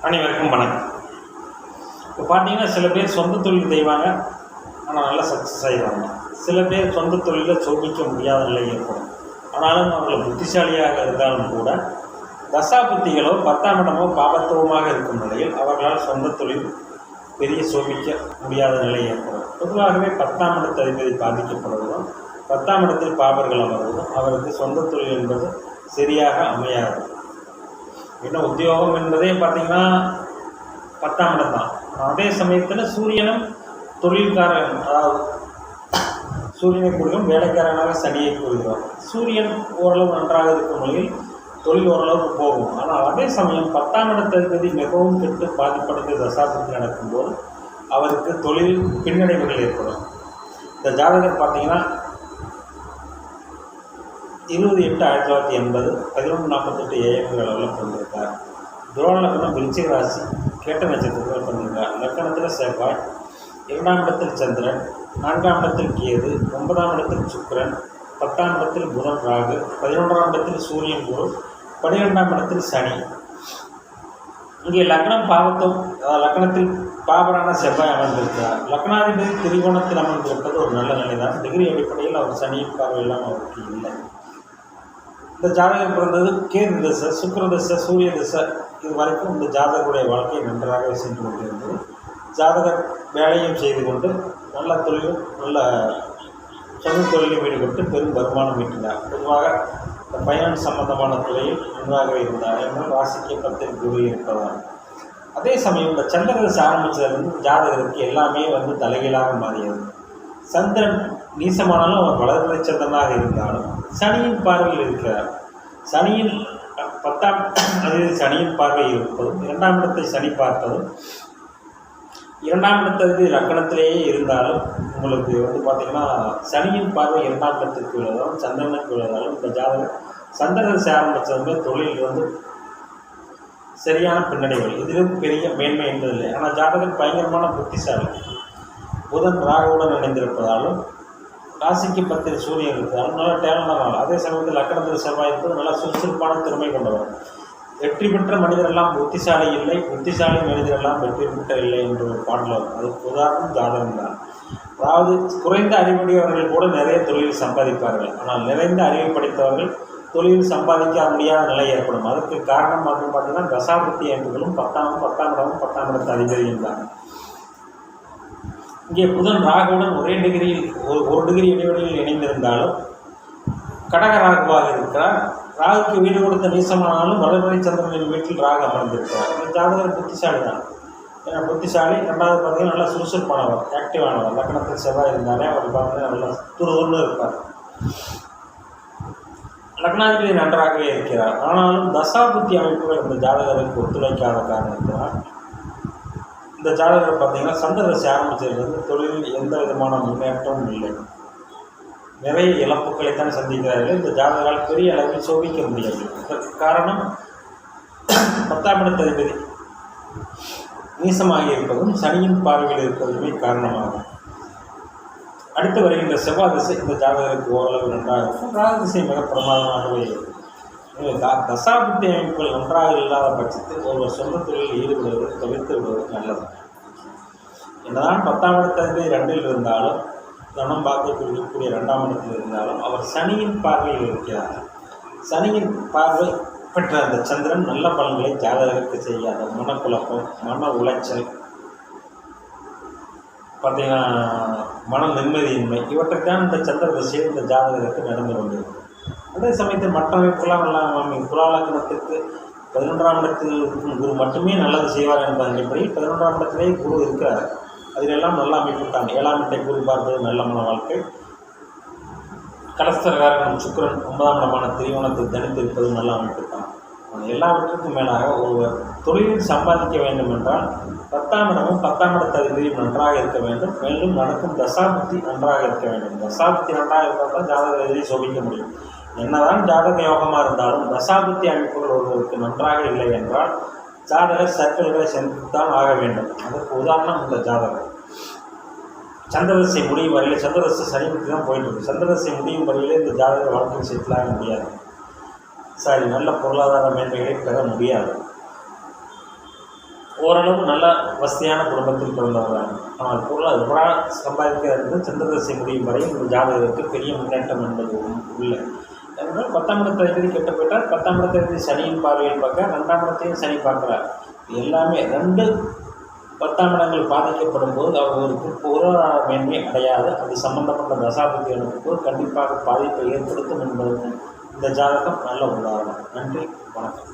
அனைவருக்கும் வணக்கம். இப்போ பார்த்தீங்கன்னா சில பேர் சொந்த தொழில் செய்வாங்க, ஆனால் நல்லா சக்ஸஸ் ஆகிடுவாங்க. சில பேர் சொந்த தொழிலில் சோபிக்க முடியாத நிலை ஏற்படும். ஆனாலும் அவர்கள் புத்திசாலியாக இருந்தாலும் கூட தசா புத்திகளோ 10ஆம் இடமோ பாபத்துவமாக இருக்கும் நிலையில் அவர்களால் சொந்த தொழில் பெரிய சோபிக்க முடியாத நிலை ஏற்படும். பொதுவாகவே 10ஆம் இடத்து அதிபதி பாதிக்கப்படுவதும் 10ஆம் இடத்தில் பாபர்கள் அமர்வதும் அவருக்கு சொந்த தொழில் என்பது சரியாக அமையாது. இன்னும் உத்தியோகம் என்பதே பார்த்திங்கன்னா 10ஆம் இடம் தான். அதே சமயத்தில் சூரியனும் தொழில்காரன், அதாவது சூரியனை குறிக்கும் வேலைக்காரனாக சனியை கூறுகிறோம். சூரியன் ஓரளவு நன்றாக இருக்கும் நிலையில் தொழில் ஓரளவுக்கு போகும். ஆனால் அதே சமயம் 10ஆம் இடத்திற்கு மிகவும் கெட்டு பாதிப்படைந்த தசாபுத்தி நடக்கும்போது அவருக்கு தொழில் பின்னடைவுகள் ஏற்படும். இந்த ஜாதகர் பார்த்திங்கன்னா 20/8/1980 11:48 AM அளவில் பிறந்திருக்கார். துரோண லக்னம் விருச்சிக ராசி கேட்ட நட்சத்திரத்தில் பிறந்திருக்கார். லக்கணத்தில் செவ்வாய், 2ஆம் இடத்தில் சந்திரன், 4ஆம் இடத்தில் கேது, 9ஆம் இடத்தில் சுக்கிரன், 10ஆம் இடத்தில் புதன் ராகு, 11ஆம் இடத்தில் சூரியன் குரு, 12ஆம் இடத்தில் சனி. இங்கே லக்னம் பாவத்தும், லக்னத்தில் பாபரான செவ்வாய் அமர்ந்திருக்கிறார். லக்னாதிபதி திரிகோணத்தில் அமர்ந்திருப்பது ஒரு நல்ல நிலைதான். டிகிரி அடிப்படையில் அவர் சனியின் பார்வையெல்லாம் அவருக்கு இல்லை. இந்த ஜாதகம் பிறந்தது கேது திசை, சுக்கிர திசை, சூரிய திசை. இது வரைக்கும் இந்த ஜாதகருடைய வாழ்க்கை நன்றாக சென்று கொண்டிருந்தது. ஜாதகர் வேலையும் செய்து கொண்டு நல்ல தொழிலும் நல்ல சொந்த தொழிலையும் ஈடுபட்டு பெரும் வருமானம் ஈட்டினார். பொதுவாக இந்த பயணம் சம்பந்தமான துறையில் நன்றாக இருந்தார் என்றால் ராசிக்கு 10 குரு இருப்பதால். அதே சமயம் இந்த சந்திர திசை ஆரம்பித்ததிலிருந்து ஜாதகருக்கு எல்லாமே தலைகீழாக மாறியது. சந்திரன் நீசமானாலும் அவர் வளர்நிலை சந்திரனாக இருந்தாலும் சனியின் பார்வையில் இருக்கிறார். சனியின் 10ஆம் அதிபதி சனியின் பார்வை இருப்பதும் 2ஆம் இடத்தை சனி பார்ப்பதும் 2ஆம் இடத்திற்கு லக்கணத்திலேயே இருந்தாலும் உங்களுக்கு பார்த்திங்கன்னா சனியின் பார்வை 2ஆம் இடத்திற்கு விழுதாலும் சந்திரனுக்கு விழுதாலும் இந்த ஜாதகம் சந்திரன் ஆரம்பித்ததுமே தொழில் சரியான பின்னடைகள், இதிலும் பெரிய மேன்மை என்பதில்லை. ஆனால் ஜாதகர் பயங்கரமான புத்திசாலி. புதன் ராகுவுடன் இணைந்திருப்பதாலும் ராசிக்கு 10 சூரியன் இருக்கிறாலும் நல்லா டேலண்டான. அதே சமயத்தில் லக்கணத்தில் செவ்வாய் இருப்பது நல்லா சுறுசுறுப்பான திறமை கொண்டவர். வெற்றி பெற்ற மனிதரெல்லாம் புத்திசாலி இல்லை, புத்திசாலி மனிதரெல்லாம் வெற்றி பெற்ற இல்லை என்று ஒரு பாடல் வரும். அதுக்கு உதாரணம் ஜாதகம் தான். அதாவது குறைந்த அறிவுடையவர்கள் கூட நிறைய தொழில் சம்பாதிப்பார்கள். ஆனால் நிறைந்த அறிவை படித்தவர்கள் தொழில் சம்பாதிக்க முடியாத நிலை ஏற்படும். அதுக்கு காரணம் பார்த்தீங்கன்னா தசாபுத்தி என்பதும் 10ஆம் இடமும் 10ஆம் இடத்து அதிபதியும் தான். இங்கே புதன் ராகுவுடன் ஒரே டிகிரியில் ஒரு டிகிரி இடைவெளியில் இணைந்திருந்தாலும் கடக ராகுவாக இருக்கிறார். ராகுக்கு வீடு கொடுத்த நீசமானாலும் வளர்நிலை சந்திரனின் வீட்டில் ராகு அமர்ந்திருக்கிறார். இந்த ஜாதகர் புத்திசாலி தான். ஏன்னா புத்திசாலி. 2வது பார்த்தீங்கன்னா நல்லா சுறுசுறுப்பானவர், ஆக்டிவானவர். லக்னத்தில் செவ்வாய் இருந்தாலே அவர் பார்த்தீங்கன்னா நல்லா துருதுன்னு இருப்பார். லக்னாதிபதி நன்றாகவே இருக்கிறார். ஆனாலும் தசாபுத்தி அமைப்புகள் இந்த ஜாதகருக்கு ஒத்துழைக்காத காரணத்தினால் இந்த ஜாதகர் பார்த்தீங்கன்னா சந்திர திசை ஆரம்பிச்சிருக்கிறது தொழிலில் எந்த விதமான முன்னேற்றமும் இல்லை. நிறைய இழப்புகளைத்தான் சந்திக்கிறார்கள். இந்த ஜாதகரால் பெரிய அளவில் சோபிக்க முடியாது. இதற்கு காரணம் 10ஆம் இடத்து அதிபதி நீசமாகி இருப்பதும் சனியின் பார்வையில் இருப்பதுமே காரணமாகும். அடுத்து வருகின்ற செவ்வாய் திசை இந்த ஜாதகருக்கு ஓரளவு நன்றாக இருக்கும். ராகு திசை மிக பிரமாதமாகவே இருக்கும். தசாபுத்தி அமைப்புகள் நன்றாக இல்லாத பட்சத்தில் ஒருவர் சொந்த தொழிலில் ஈடுபடுவதை தவிர்த்து விடுவது நல்லது. என்னதான் 10ஆம் இடத்திற்கு 2இல் இருந்தாலும் தனம் பார்க்க கொடுக்கக்கூடிய 2ஆம் இடத்தில் இருந்தாலும் அவர் சனியின் பார்வையில் இருக்கிறார். சனியின் பார்வை பெற்ற அந்த சந்திரன் நல்ல பலன்களை ஜாதகருக்கு செய்யாத மனக்குழப்பம், மன உளைச்சல், பார்த்தீங்கன்னா மன நிம்மதியின்மை, இவற்றைத்தான் இந்த சந்திர திசையில் இந்த ஜாதகருக்கு நடந்து கொண்டிருக்கும். அதே சமயத்தில் மற்ற அமைப்புலாம் எல்லாம் துலாலக்கணத்திற்கு 11ஆம் இடத்தில் இருக்கும் குரு மட்டுமே நல்லது செய்வார் என்பதன் அடிப்படையில் 11ஆம் இடத்திலேயே குரு இருக்கிறார். அதிலெல்லாம் நல்ல அமைப்பு தான். 7ஆம் இடத்தை குரு பார்ப்பது நல்ல மன வாழ்க்கை. கலஸ்தரகாரன் சுக்கிரன் 9ஆம் இடமான திரிகோணத்தை தனித்திருப்பது நல்ல அமைப்பு தான். எல்லாவற்றுக்கும் மேலாக ஒருவர் தொழிலில் சம்பாதிக்க வேண்டும் என்றால் 10ஆம் இடமும் 10ஆம் இடத்து அதிபதியும் நன்றாக இருக்க வேண்டும். மேலும் நடக்கும் தசாபுத்தி நன்றாக இருக்க வேண்டும். தசாபுத்தி நன்றாக இருந்தால் தான் ஜாதக எதிரி சோபிக்க முடியும். என்னதான் ஜாதக யோகமாக இருந்தாலும் தசாபுத்தி அமைப்புகள் ஒருவருக்கு நன்றாக இல்லை என்றால் ஜாதகர் சர்க்கிள்களை சென்றுத்தான் ஆக வேண்டும். அதற்கு உதாரணம் இந்த ஜாதகம். சந்திரதசை முடியும் வரையில், சந்திரதசை சனிக்கு தான் போயிட்டு இருக்கு. சந்திரதசை முடியும் வரையிலே இந்த ஜாதக வாழ்க்கையை செட்டில் ஆக முடியாது. நல்ல பொருளாதார மேன்மைகளை பெற முடியாது. ஓரளவு நல்ல வசதியான குடும்பத்தில் பிறந்தவர். ஆனால் பொருளாக சம்பாதிக்கிறது சந்திரதசை முடியும் வரை இந்த ஜாதகருக்கு பெரிய முன்னேற்றம் என்பது இல்லை. அதனால் 10ஆம் இடத்தை கெட்டு போயிட்டால் 10ஆம் இடத்தை சனியின் பார்வையில் பார்க்க 2ஆம் இடத்தையும் சனி பார்க்குறார். எல்லாமே 2 10ஆம் இடங்கள் பாதிக்கப்படும் போது அவர்களுக்கு பொருளாதார மேன்மை அடையாது. அது சம்பந்தப்பட்ட தசாபதி அனுப்பும்போது கண்டிப்பாக பாதிப்பை ஏற்படுத்தும் என்பது இந்த ஜாதகம் நல்ல உதாரணம். நன்றி, வணக்கம்.